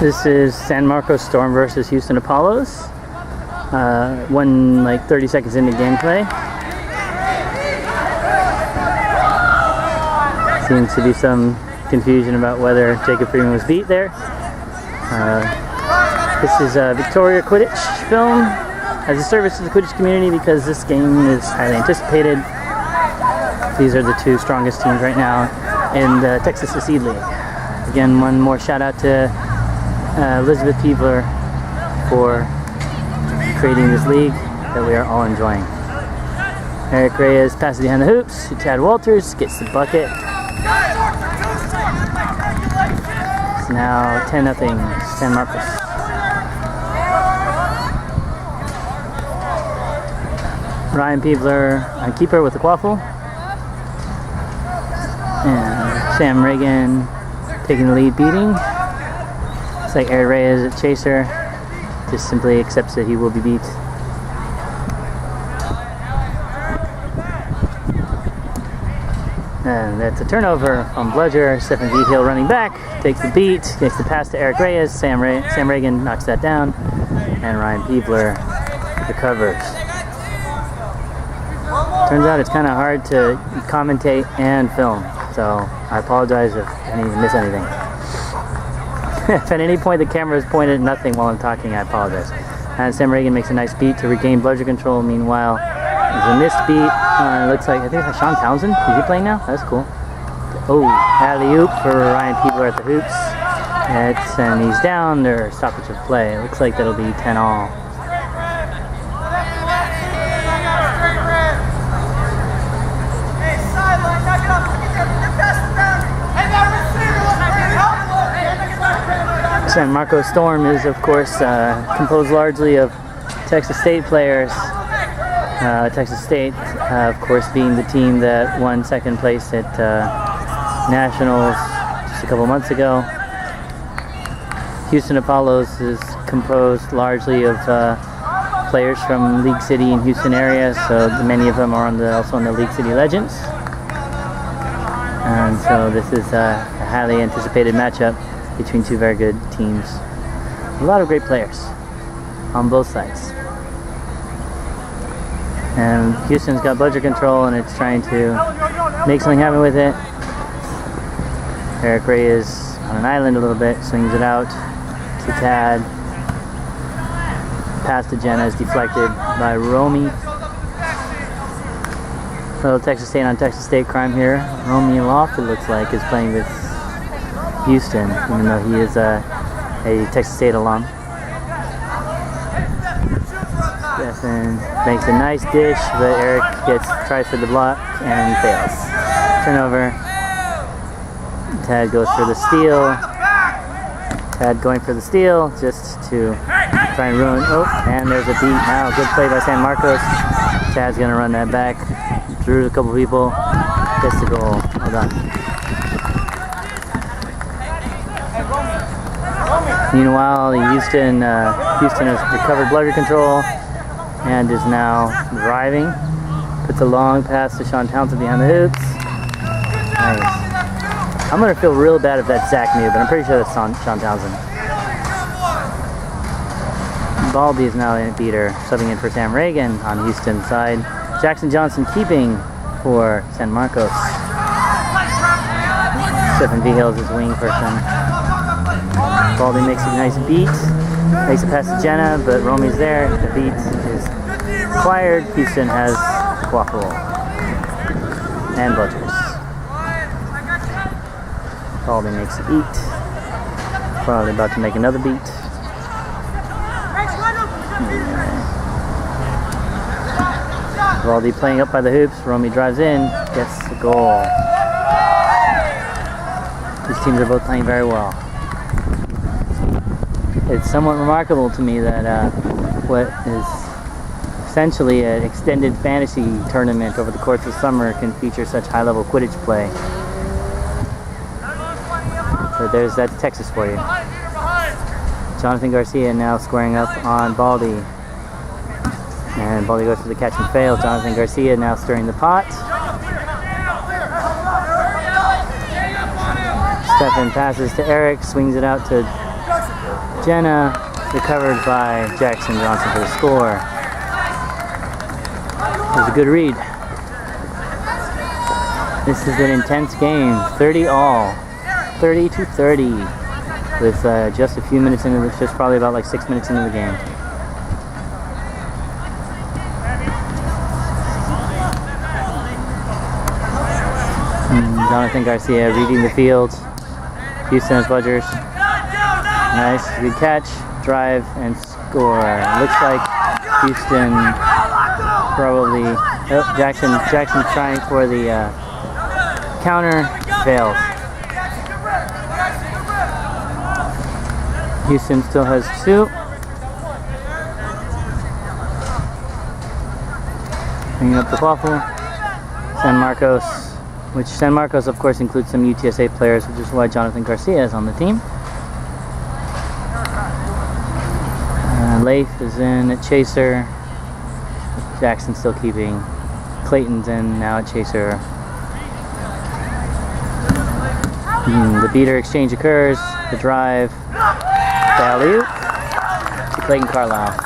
This is San Marcos Storm versus Houston Apollos. Like 30 seconds into gameplay. Seems to be some confusion about whether Jacob Freeman was beat there. This is a VictoriaQuidditch film as a service to the Quidditch community because this game is highly anticipated. These are the two strongest teams right now in the Texas Seed League. Again, one more shout out to Elizabeth Peebler for creating this league that we are all enjoying. Eric Reyes passes behind the hoops to Chad Walters, gets the bucket. It's now 10-0 San Marcos. Ryan Peebler on keeper with the quaffle. And Sam Reagan taking the lead beating. It's like Eric Reyes at chaser, just simply accepts that he will be beat. And that's a turnover from Bludger. Stephen V. Hill running back, takes the beat, gets the pass to Eric Reyes. Sam Reagan knocks that down, and Ryan Peebler recovers. Turns out it's kind of hard to commentate and film, so I apologize if I miss anything. If at any point the camera is pointed at nothing while I'm talking, I apologize. And Sam Reagan makes a nice beat to regain Bludger control. Meanwhile, there's a missed beat. It looks like, I think it's Sean Townsend. Is he playing now? That's cool. Oh, alley-oop for Ryan Peebler at the hoops. And he's down. There's stoppage of play. It looks like that'll be 10-all. San Marcos Storm is, of course, composed largely of Texas State players. Texas State, of course, being the team that won second place at Nationals just a couple months ago. Houston Apollos is composed largely of players from League City and Houston area, so many of them are also on the League City Legends. And so this is a highly anticipated matchup between two very good teams. A lot of great players on both sides. And Houston's got Bludger control and it's trying to make something happen with it. Eric Reyes on an island a little bit, swings it out to Tad. Pass to Jenna is deflected by Romy. Little Texas State on Texas State crime here. Romy Loft, it looks like, is playing with Houston, even though he is a Texas State alum. Stephen makes a nice dish, but Eric tries for the block and fails. Turnover. Tad goes for the steal. Tad going for the steal just to try and ruin. Oh, and there's a beat now. Good play by San Marcos. Tad's gonna run that back. Drew a couple people. Gets the goal. Well done. Meanwhile, Houston has recovered Bludger control and is now driving. Puts a long pass to Sean Townsend behind the hoops. Nice. I'm going to feel real bad if that's Zach New, but I'm pretty sure that's Sean Townsend. Baldy is now in beater, subbing in for Sam Reagan on Houston's side. Jackson Johnson keeping for San Marcos. Stephen V. Hill is his wing person. Baldy makes a nice beat, makes a pass to Jenna, but Romy's there. The beat is acquired. Houston has quaffle and Bludgers. Baldy makes a beat. Probably about to make another beat. Baldy playing up by the hoops. Romy drives in, gets the goal. These teams are both playing very well. It's somewhat remarkable to me that what is essentially an extended fantasy tournament over the course of summer can feature such high-level Quidditch play. So that's Texas for you. Jonathan Garcia now squaring up on Baldy. And Baldy goes for the catch and fail. Jonathan Garcia now stirring the pot. Stephen passes to Eric, swings it out to Jenna recovered by Jackson Johnson for the score. It was a good read. This is an intense game, 30 all, 30-30, with just a few minutes into this, just probably about like 6 minutes into the game. Jonathan Garcia reading the field. Houston has Bludgers. Nice, good catch, drive, and score. Looks like Houston probably. Oh, Jackson trying for the counter, fails. Houston still has 2. Bringing up the waffle. San Marcos, which San Marcos of course includes some UTSA players, which is why Jonathan Garcia is on the team. Leif is in at chaser. Jackson still keeping. Clayton's in now at chaser. The beater exchange occurs. The drive. The alley-oop to Clayton Carlisle.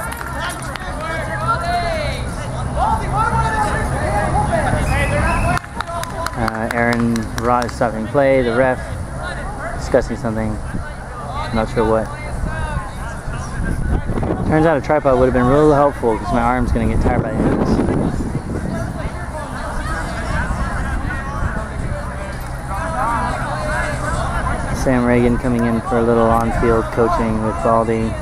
Aaron Rod is stopping play. The ref discussing something. I'm not sure what. Turns out a tripod would have been real helpful because my arm's going to get tired by the end of this. Sam Reagan coming in for a little on-field coaching with Baldy.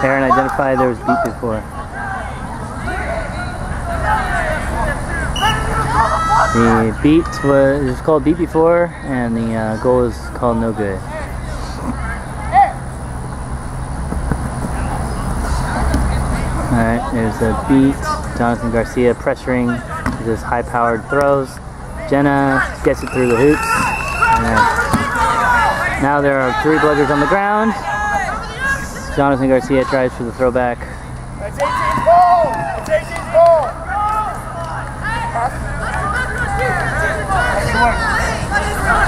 Aaron identified there was beat before. The beat was called beat before, and the goal is called no good. Alright, there's a beat. Jonathan Garcia pressuring with his high-powered throws. Jenna gets it through the hoops. Now there are 3 Bludgers on the ground. Jonathan Garcia tries for the throwback. That's 18's ball! That's 18's ball!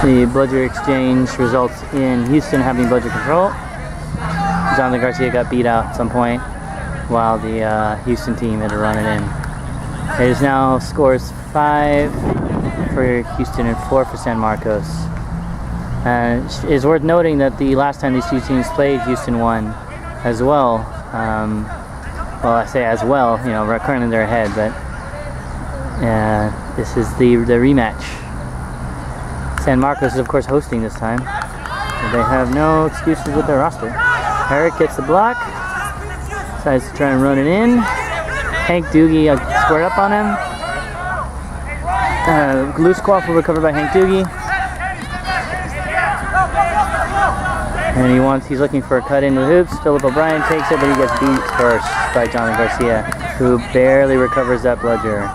The Bludger exchange results in Houston having Bludger control. Jonathan Garcia got beat out at some point while the Houston team had to run it in. It is now scores 5 for Houston and 4 for San Marcos. It is worth noting that the last time these two teams played, Houston won as well. Well, I say as well, you know, currently they're ahead, but this is the rematch. San Marcos is of course hosting this time, so they have no excuses with their roster. Herrick gets the block, decides to try and run it in. Hank Doogie squared up on him. Loose quaffle recovered by Hank Doogie. And he's looking for a cut into the hoops. Philip O'Brien takes it, but he gets beat first by Jonathan Garcia, who barely recovers that bludger.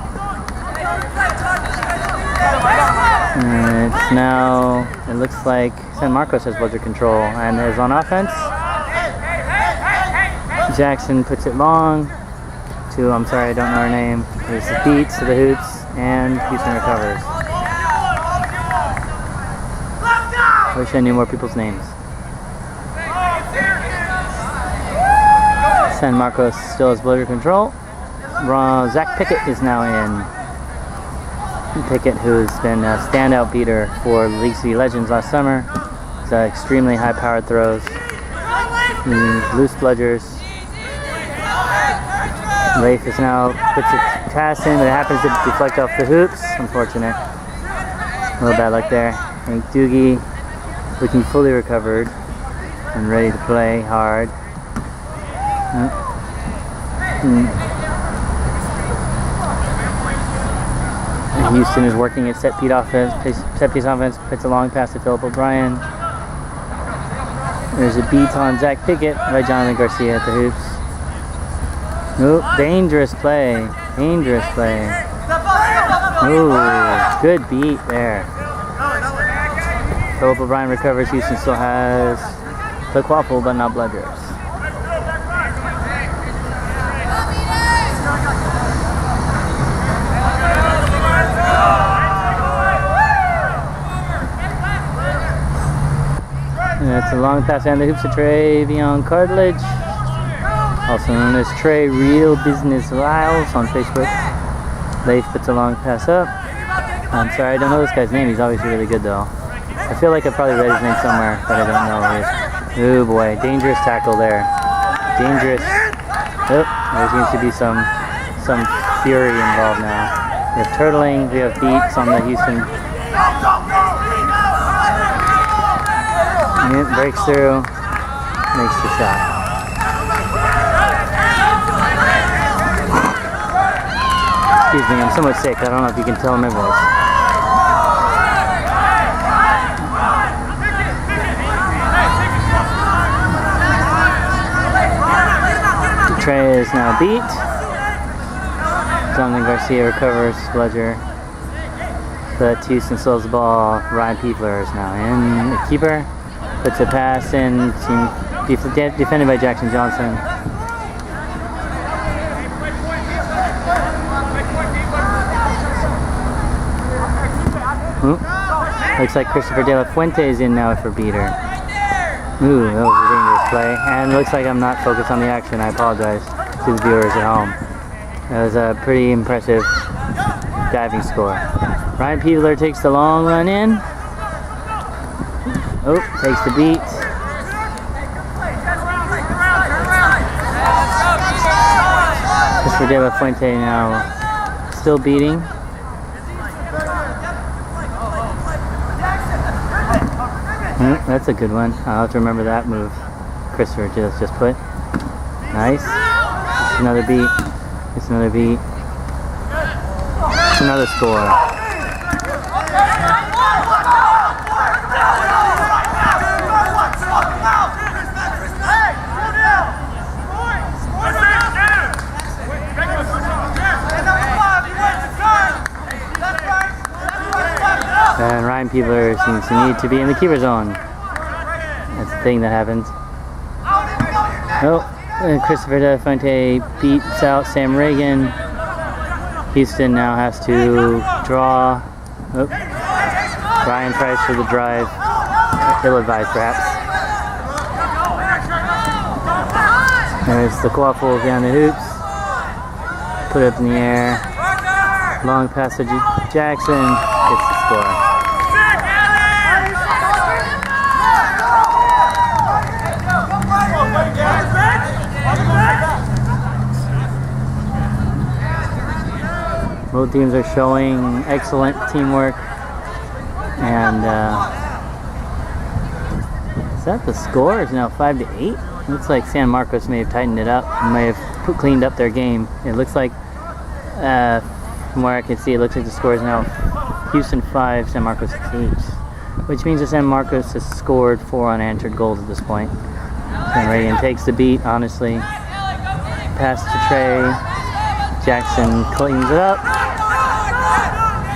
And it's now, it looks like San Marcos has bludger control and is on offense. Jackson puts it long to, I'm sorry, I don't know her name. There's the beats to the hoops, and Houston recovers. I wish I knew more people's names. San Marcos still has bludger control. Zach Pickett is now in. Pickett, who has been a standout beater for League City Legends last summer. He's extremely high-powered throws. Loose bludgers. Leif is now puts it pass in, but it happens to deflect off the hoops. Unfortunate. A little bad luck there. Hank Doogie looking fully recovered and ready to play hard. Houston is working at set piece offense, puts a long pass to Philip O'Brien. There's a beat on Zach Pickett by Jonathan Garcia at the hoops. Ooh, dangerous play. Dangerous play. Ooh, good beat there. Philip O'Brien recovers. Houston still has the quaffle, but not bludgers. that's a long pass and the hoops to Trey beyond Cartilage, also known as Trey Real Business Lyles on Facebook. Leif puts a long pass up. I'm sorry, I don't know this guy's name. He's obviously really good though. I feel like I probably read his name somewhere, but I don't know who he is. Oh boy, dangerous tackle there. Dangerous. Oh, there seems to be some fury involved now. We have turtling, we have beats on the Houston. And it breaks through, makes the shot. Excuse me, I'm somewhat sick. I don't know if you can tell in my voice. Trey is now beat. Donovan Garcia recovers, Bludger. But Houston slows the ball. Ryan Peebler is now in. The keeper puts a pass in. Defended by Jackson Johnson. Ooh. Looks like Christopher De La Fuente is in now for beater. Ooh, that was a dangerous play. And it looks like I'm not focused on the action. I apologize to the viewers at home. That was a pretty impressive diving score. Ryan Peebler takes the long run in. Oh, takes the beat. Christopher De La Fuente now still beating. That's a good one. I'll have to remember that move Christopher just put. Nice. Another beat. It's another beat. It's another score. And Ryan Peebler seems to need to be in the keeper zone. That's the thing that happens. Oh, and Christopher De La Fuente beats out Sam Reagan. Houston now has to draw. Oh, Ryan tries for the drive. Ill-advised, perhaps. There's the quaffle down the hoops. Put it up in the air. Long pass to Jackson. Gets the score. Both teams are showing excellent teamwork, and is that the score? It's now 5-8. Looks like San Marcos may have tightened it up, may have cleaned up their game. It looks like, from where I can see, it looks like the score is now Houston 5, San Marcos 8, which means that San Marcos has scored 4 unanswered goals at this point. And Reagan takes the beat, honestly. Pass to Trey. Jackson cleans it up.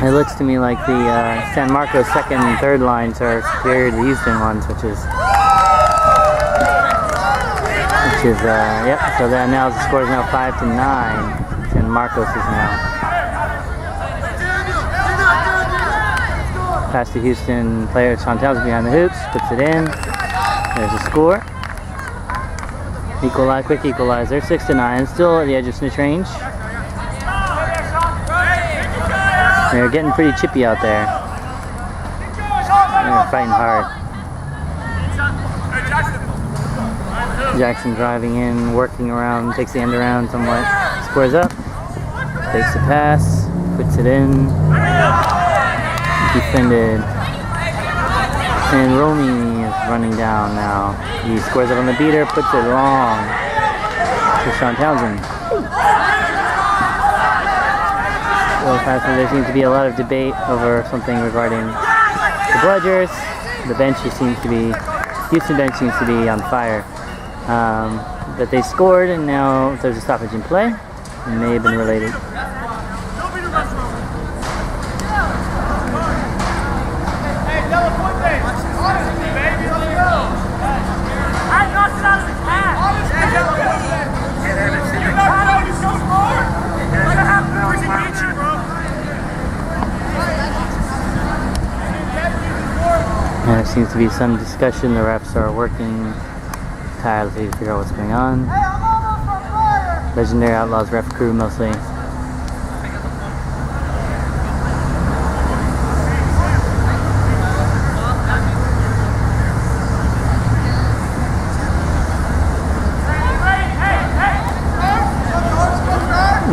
It looks to me like the San Marcos second and third lines are superior to the Houston ones, which is yep. So then now the score is now 5-9. San Marcos is now. Pass to Houston player Chantel's behind the hoops, puts it in. There's a score. Quick equalizer, 6-9. Still at the edge of snitch range. They're getting pretty chippy out there. They're fighting hard. Jackson driving in, working around, takes the end around somewhat. Squares up. Takes the pass, puts it in. Defended. And Romy is running down now. He squares up on the beater, puts it long to Sean Townsend. There seems to be a lot of debate over something regarding the Bludgers. The bench seems to be, Houston bench seems to be on fire. But they scored, and now there's a stoppage in play. It may have been related. seems to be some discussion. The refs are working tirelessly to figure out what's going on. Legendary Outlaws ref crew mostly.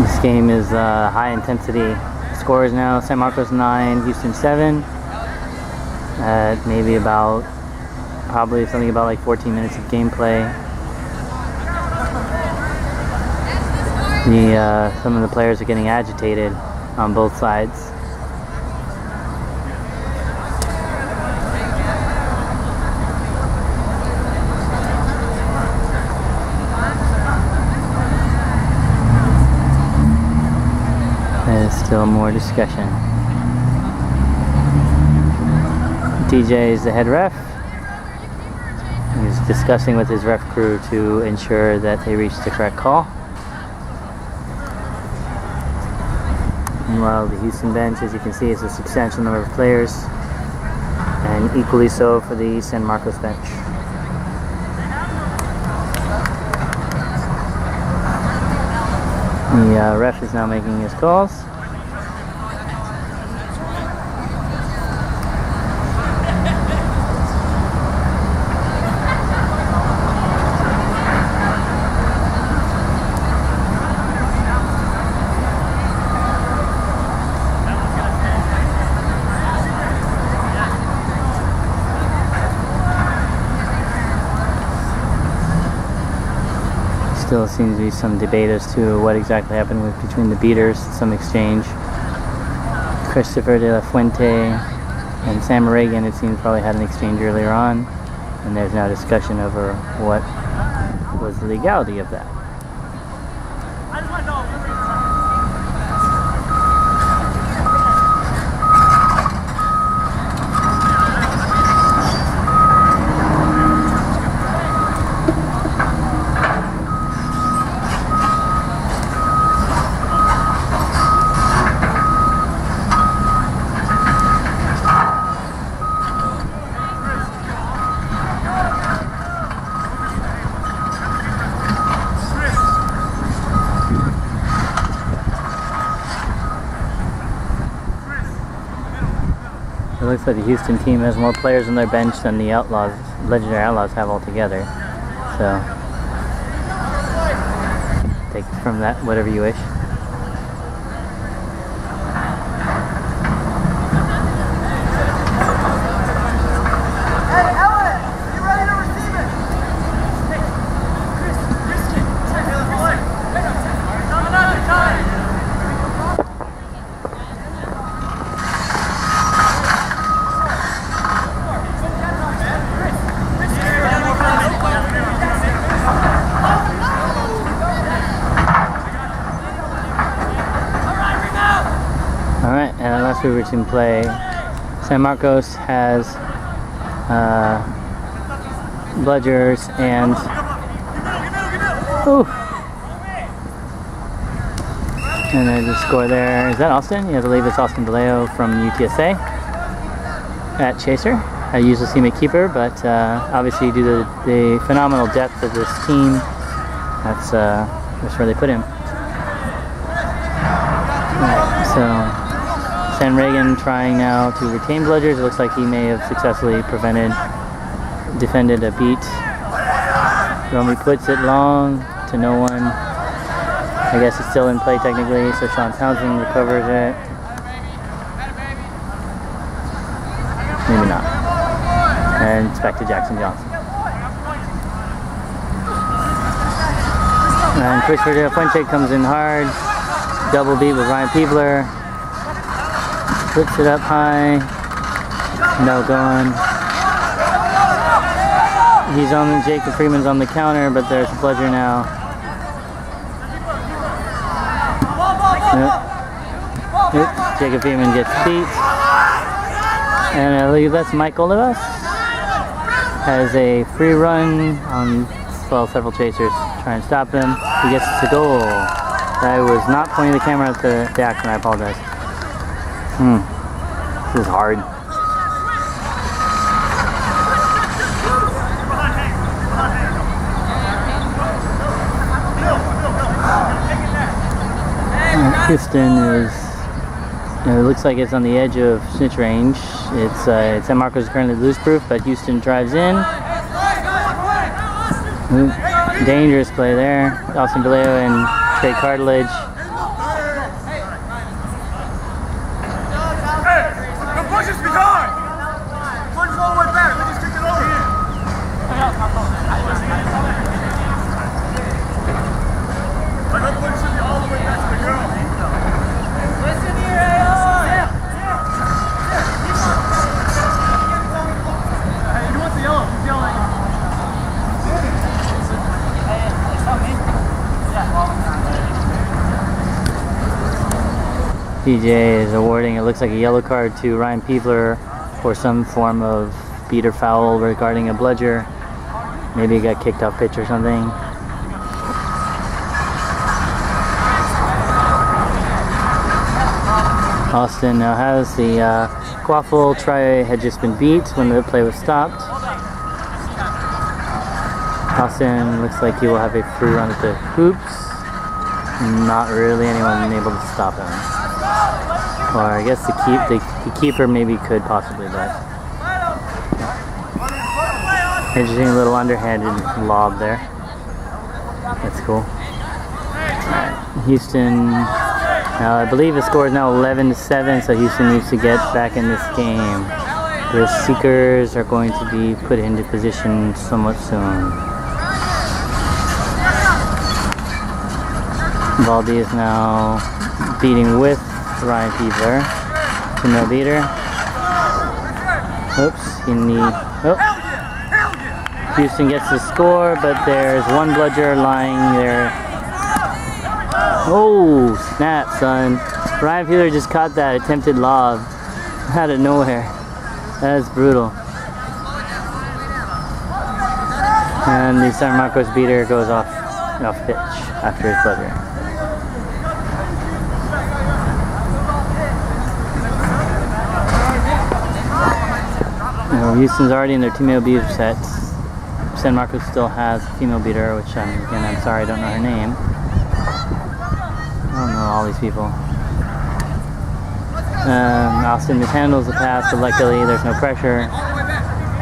This game is high intensity. Scores now: San Marcos 9, Houston 7. Maybe about, probably something about like 14 minutes of gameplay. Some of the players are getting agitated on both sides. There's still more discussion. TJ is the head ref. He's discussing with his ref crew to ensure that they reach the correct call. Meanwhile, the Houston bench, as you can see, is a substantial number of players, and equally so for the San Marcos bench. The ref is now making his calls. Still seems to be some debate as to what exactly happened between the beaters, some exchange. Christopher de la Fuente and Sam Reagan, it seems, probably had an exchange earlier on, and there's now discussion over what was the legality of that. It looks like the Houston team has more players on their bench than the Outlaws, Legendary Outlaws, have altogether. So, take from that whatever you wish. Alright, and the last we in play, San Marcos has bludgers and and there's a score there. Is that Austin? Yeah, I believe it's Austin DeLeo from UTSA at Chaser. I usually see him at keeper, but obviously due to the phenomenal depth of this team, that's where they put him. Right, so Sam Reagan trying now to retain bludgers. It looks like he may have successfully defended a beat. Romy puts it long to no one. I guess it's still in play technically, so Sean Townsend recovers it. Maybe not. And it's back to Jackson Johnson. And Christopher de la Fuente comes in hard. Double beat with Ryan Peebler. Puts it up high. No going. He's on, Jacob Freeman's on the counter, but there's Bludger now. Yep. Jacob Freeman gets beat. And I believe that's Mike Olivas. Has a free run on, well, several chasers try and stop him. He gets to goal. I was not pointing the camera at the action, I apologize. This is hard. Houston is, it looks like it's on the edge of snitch range. It's San Marcos is currently loose proof, but Houston drives in. Dangerous play there. Austin Vallejo and Trey Cartilage. PJ is awarding, it looks like a yellow card to Ryan Peebler for some form of beat or foul regarding a bludger. Maybe he got kicked off pitch or something. Austin now has the quaffle try had just been beat when the play was stopped. Austin looks like he will have a free run at the hoops. Not really anyone able to stop him. Or I guess the keeper maybe could possibly, but interesting little underhanded lob there. That's cool. Alright, Houston. Now I believe the score is now 11-7, so Houston needs to get back in this game. The Seekers are going to be put into position somewhat soon. Baldy is now beating with Ryan Peebler. 2-0 beater. Oops, Houston gets the score, but there's one bludger lying there. Oh, snap, son. Ryan Peebler just caught that attempted lob out of nowhere. That's brutal. And the San Marcos beater goes off pitch after his bludger. Houston's already in their female beater sets. San Marcos still has a female beater, which I'm sorry I don't know her name. I don't know all these people. Austin mishandles the pass, but luckily there's no pressure.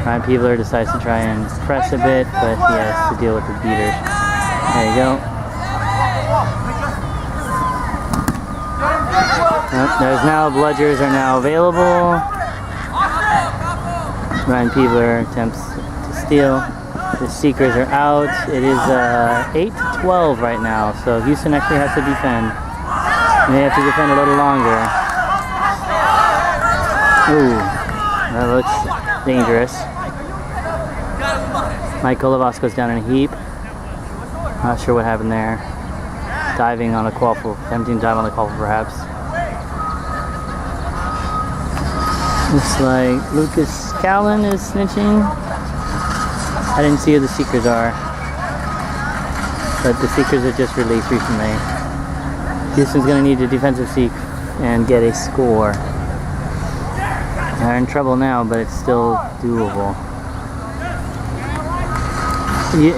Ryan Peebler decides to try and press a bit, but he has to deal with the beaters. There you go. There's now bludgers are now available. Ryan Peebler attempts to steal. The Seekers are out. It is 8-12 right now, so Houston actually has to defend. They have to defend a little longer. Ooh, that looks dangerous. Mike Kolovas goes down in a heap. Not sure what happened there. Diving on a quaffle, attempting to dive on the quaffle perhaps. Looks like Lucas Callan is snitching. I didn't see who the Seekers are, but the Seekers are just released recently. Houston's going to need a defensive seek and get a score. They're in trouble now, but it's still doable.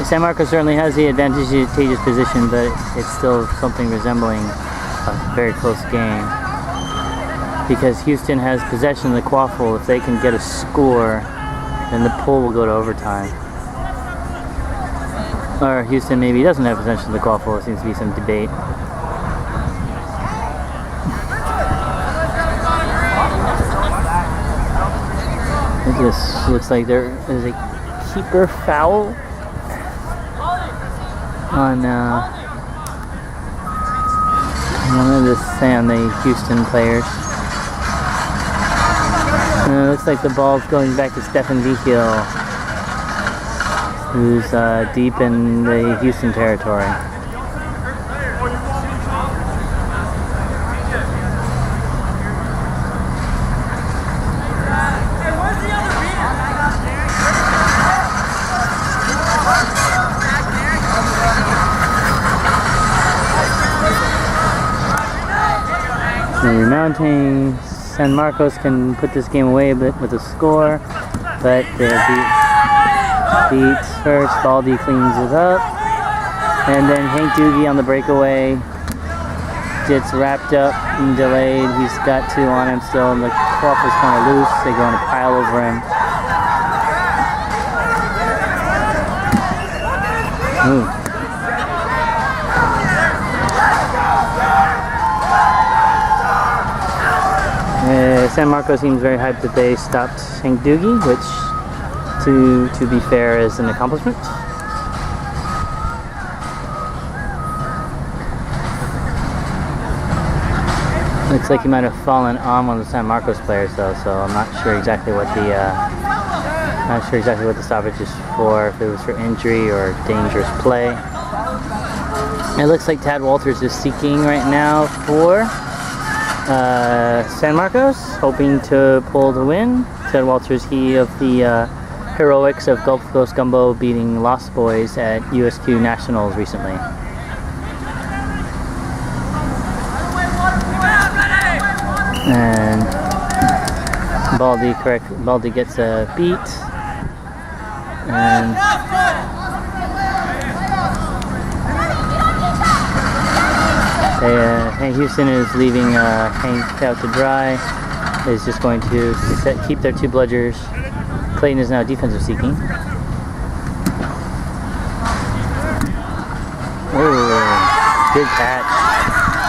San Marcos certainly has the advantageous position, but it's still something resembling a very close game. Because Houston has possession of the quaffle. If they can get a score, then the pull will go to overtime. Or Houston maybe doesn't have possession of the quaffle. There seems to be some debate. This looks like there is a keeper foul on one of the Houston players. Looks like the ball's going back to Stefan Vigil, who's deep in the Houston territory. They're mounting. San Marcos can put this game away with a score, but the beat hurts. Baldy cleans it up. And then Hank Doogie on the breakaway gets wrapped up and delayed. He's got 2 on him still, and the cloth is kind of loose. They go in a pile over him. Ooh. San Marcos seems very hyped that they stopped Hank Doogie, which, to be fair, is an accomplishment. Looks like he might have fallen on one of the San Marcos players, though, so I'm not sure exactly what the stoppage is for. If it was for injury or dangerous play. It looks like Tad Walters is seeking right now for San Marcos, hoping to pull the win. Tad Walters, he of the heroics of Gulf Coast Gumbo beating Lost Boys at USQ Nationals recently. And Baldy gets a beat. And Houston is leaving Hank out to dry. Is just going to keep their 2 bludgers. Clayton is now defensive seeking. Ooh, good catch.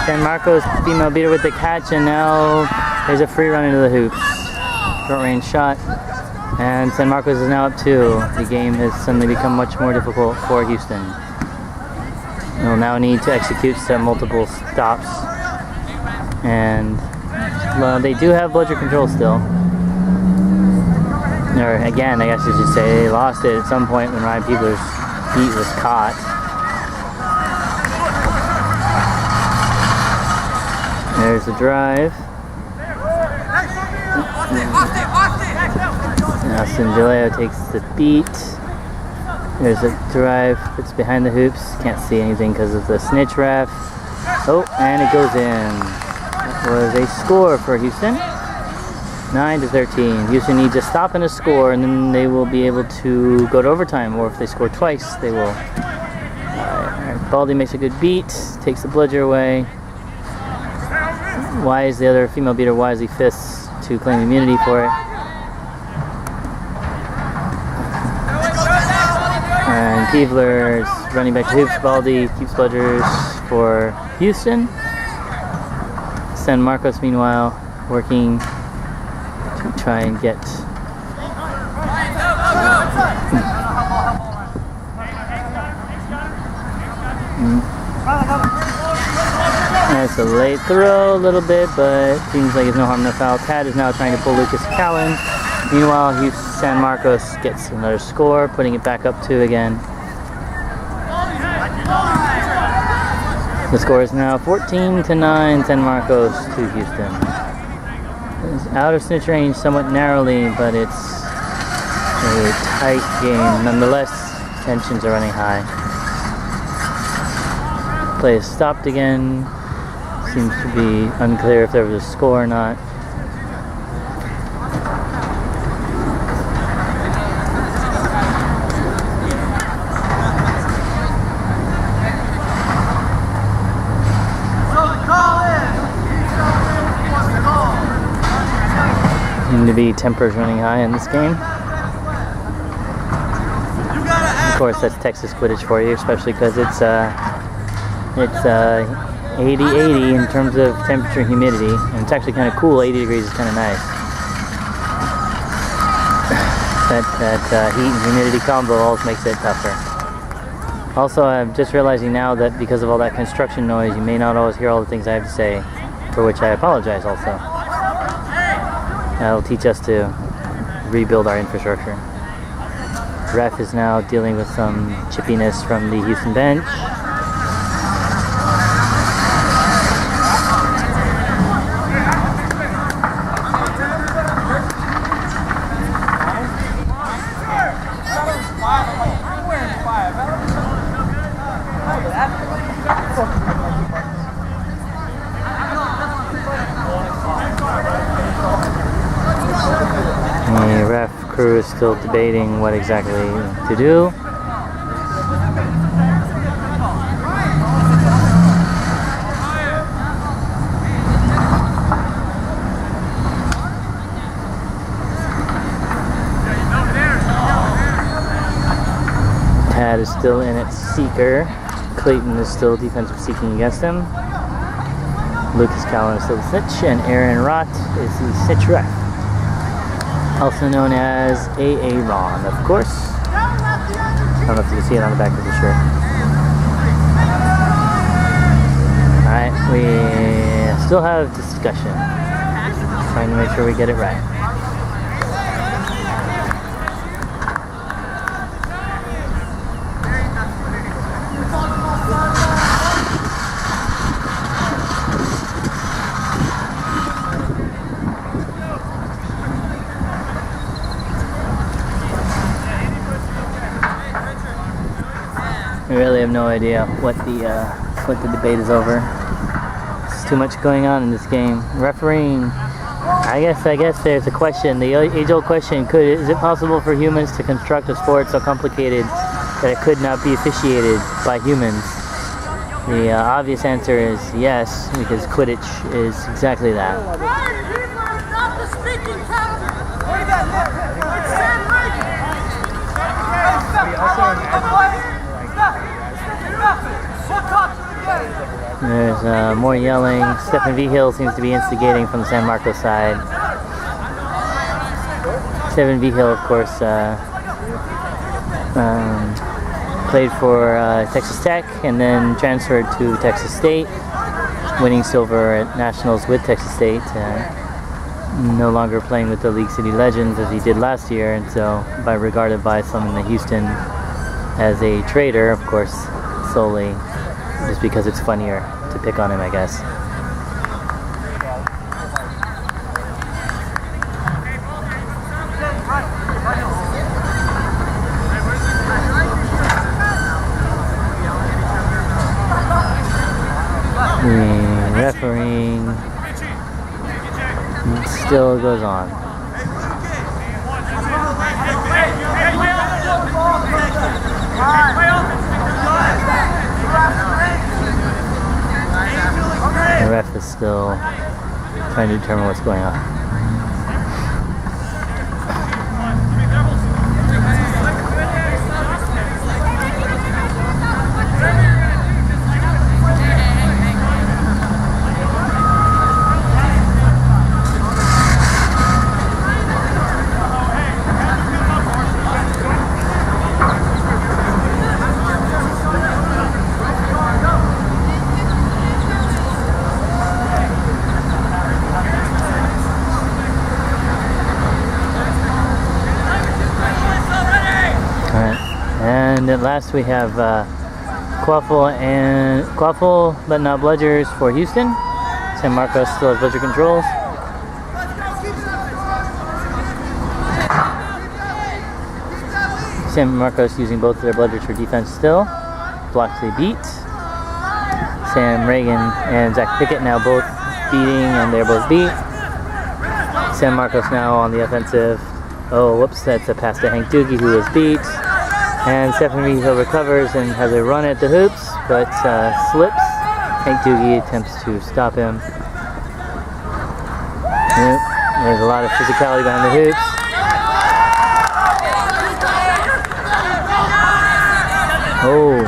San Marcos female beater with the catch, and now there's a free run into the hoops. Short range shot. And San Marcos is now up 2. The game has suddenly become much more difficult for Houston. They'll now need to execute some multiple stops. And they do have bludger control still. Or again, I guess you should say they lost it at some point when Ryan Peebler's beat was caught. There's the drive. Now Sindileo takes the beat. There's a drive that's behind the hoops. Can't see anything because of the snitch ref. Oh, and it goes in. That was a score for Houston. 9-13. Houston needs a stop and a score, and then they will be able to go to overtime. Or if they score twice, they will. Baldy makes a good beat. Takes the bludger away. Wise, the other female beater, wisely fists to claim immunity for it. And Peebler is running back to hoops. Baldy keeps bludgers for Houston. San Marcos, meanwhile, working to try and get That's a late throw a little bit, but seems like it's no harm, no foul. Tad is now trying to pull Lucas Callan. Meanwhile, San Marcos gets another score, putting it back up 2 again. The score is now 14-9, San Marcos to Houston. It's out of snitch range somewhat narrowly, but it's a tight game. Nonetheless, tensions are running high. Play is stopped again. Seems to be unclear if there was a score or not. Seem to be tempers running high in this game. Of course, that's Texas Quidditch for you, especially because it's 80-80 in terms of temperature and humidity, and it's actually kind of cool. 80 degrees is kind of nice. That heat and humidity combo always makes it tougher. Also, I'm just realizing now that because of all that construction noise, you may not always hear all the things I have to say, for which I apologize also. That'll teach us to rebuild our infrastructure. Ref is now dealing with some chippiness from the Houston bench. The ref crew is still debating what exactly to do. Matt is still in at seeker. Clayton is still defensive seeking against him. Lucas Callan is still the snitch, and Aaron Rott is the snitch ref. Also known as AA Ron, of course. I don't know if you can see it on the back of the shirt. Alright, we still have discussion. Trying to make sure we get it right. I really have no idea what the debate is over. There's too much going on in this game. Refereeing, I guess there's a question, the age-old question, is it possible for humans to construct a sport so complicated that it could not be officiated by humans? The obvious answer is yes, because Quidditch is exactly that. There's more yelling. Stephen Vigil seems to be instigating from the San Marcos side. Stephen Vigil, of course, played for Texas Tech and then transferred to Texas State, winning silver at Nationals with Texas State. No longer playing with the League City Legends as he did last year, and so regarded by some in the Houston as a traitor, of course, solely just because it's funnier to pick on him, I guess. The refereeing still goes on. The ref is still trying to determine what's going on. And at last we have Quaffle but not Bludgers for Houston. San Marcos still has Bludger controls. San Marcos using both of their Bludgers for defense still. Blocks they beat. Sam Reagan and Zach Pickett now both beating, and they're both beat. San Marcos now on the offensive. Oh, whoops, that's a pass to Hank Doogie, who was beat. And Stephen Vigil recovers and has a run at the hoops, but slips. Hank Doogie attempts to stop him. Yep. There's a lot of physicality behind the hoops. Oh.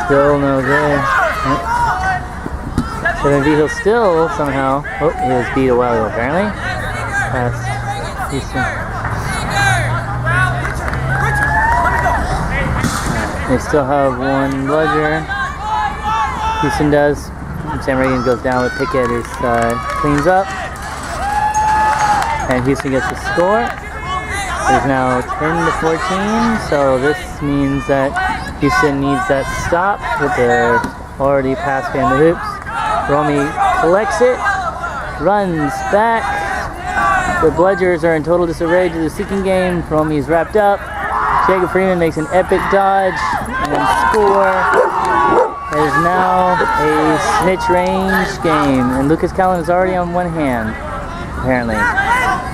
Still no good. Yep. Stephen Vigil still somehow. Oh, he was beat a while ago apparently. Past Houston. They still have one Bludger. Houston does. Sam Reagan goes down with Pickett, who cleans up. And Houston gets the score. It's now 10-14, so this means that Houston needs that stop with the already pass behind the hoops. Romy collects it, runs back. The Bludgers are in total disarray to the seeking game. Romy's wrapped up. Jacob Freeman makes an epic dodge and score. It is now a snitch range game, and Lucas Callan is already on one hand, apparently,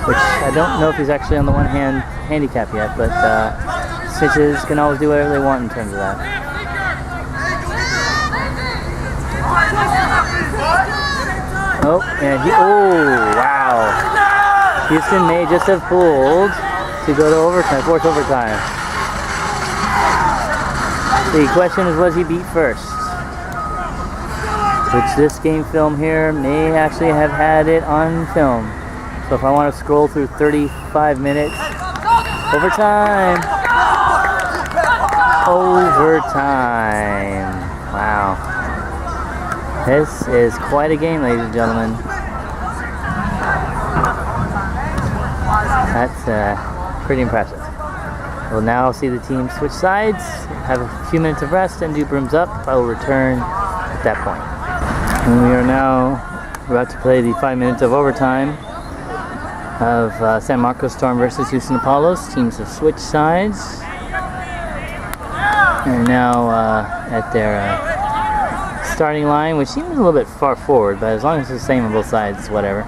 which I don't know if he's actually on the one hand handicap yet, but snitches can always do whatever they want in terms of that. Oh, and wow. Houston may just have pulled to go to overtime, fourth overtime. The question is, was he beat first? Which this game film here may actually have had it on film. So if I want to scroll through 35 minutes, overtime. Overtime. Wow. This is quite a game, ladies and gentlemen. That's pretty impressive. We'll now see the team switch sides, have a few minutes of rest, and do brooms up. I will return at that point. And we are now about to play the 5 minutes of overtime of San Marcos Storm versus Houston Apollos. Teams have switched sides. And now at their starting line, which seems a little bit far forward, but as long as it's the same on both sides, whatever.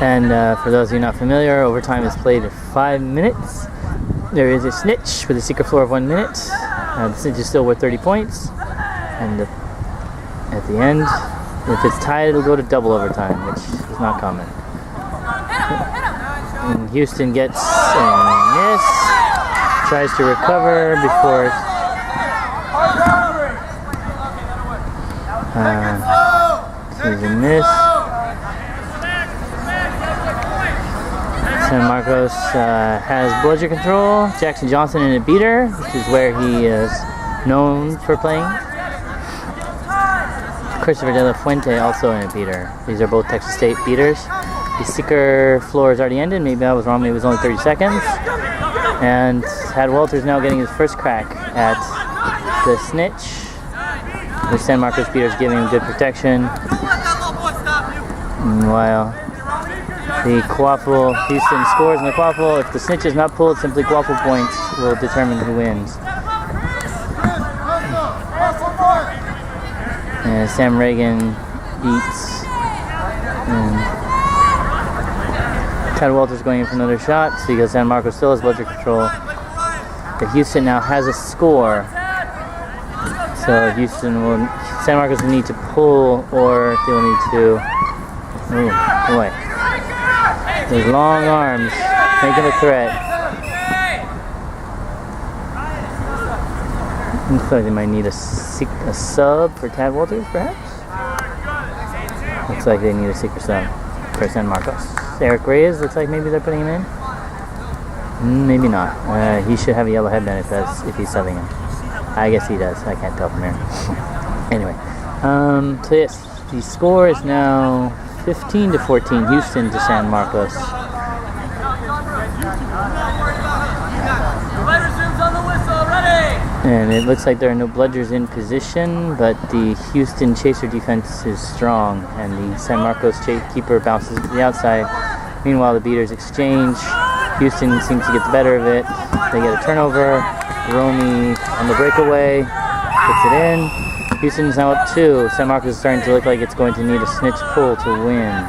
And for those of you not familiar, overtime is played at 5 minutes. There is a snitch with a secret floor of 1 minute. The snitch is still worth 30 points. And at the end, if it's tied, it'll go to double overtime, which is not common. And Houston gets a miss. Tries to recover before there's a miss. San Marcos has bludger control. Jackson Johnson in a beater, which is where he is known for playing. Christopher De La Fuente also in a beater. These are both Texas State beaters. The seeker floor is already ended. Maybe I was wrong. Maybe it was only 30 seconds. And Tad Walters now getting his first crack at the snitch. The San Marcos beaters giving him good protection. Meanwhile, the quaffle, Houston scores in the quaffle. If the snitch is not pulled, simply quaffle points will determine who wins. And Sam Reagan beats. And Tad Walters going in for another shot, so because San Marcos still has bludger control. But Houston now has a score. So San Marcos will need to pull, or they will need to, oh boy. Those long arms, making a threat. Looks like they might need a sub for Tad Walters, perhaps? Looks like they need a secret sub for San Marcos. Eric Reyes, looks like maybe they're putting him in. Maybe not. He should have a yellow headband if he's subbing him. I guess he does. I can't tell from here. Anyway, so yes, the score is now 15-14, Houston to San Marcos. And it looks like there are no bludgers in position, but the Houston chaser defense is strong, and the San Marcos keeper bounces to the outside. Meanwhile, the beaters exchange. Houston seems to get the better of it. They get a turnover. Romy on the breakaway puts it in. Houston's now up 2. San Marcos is starting to look like it's going to need a snitch pull to win.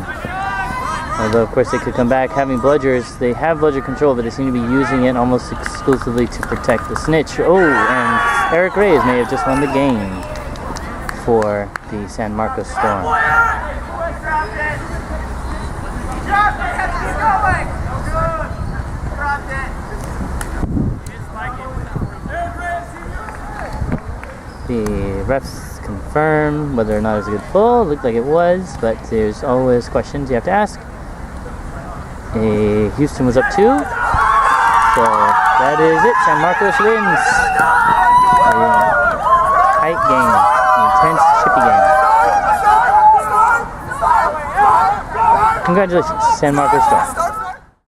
Although, of course, they could come back having bludgers. They have bludger control, but they seem to be using it almost exclusively to protect the snitch. Oh, and Eric Reyes may have just won the game for the San Marcos Storm. The refs confirm whether or not it's a good pull. Looked like it was, but there's always questions you have to ask. Houston was up 2, so that is it. San Marcos wins. A tight game, an intense, chippy game. Congratulations, San Marcos Storm.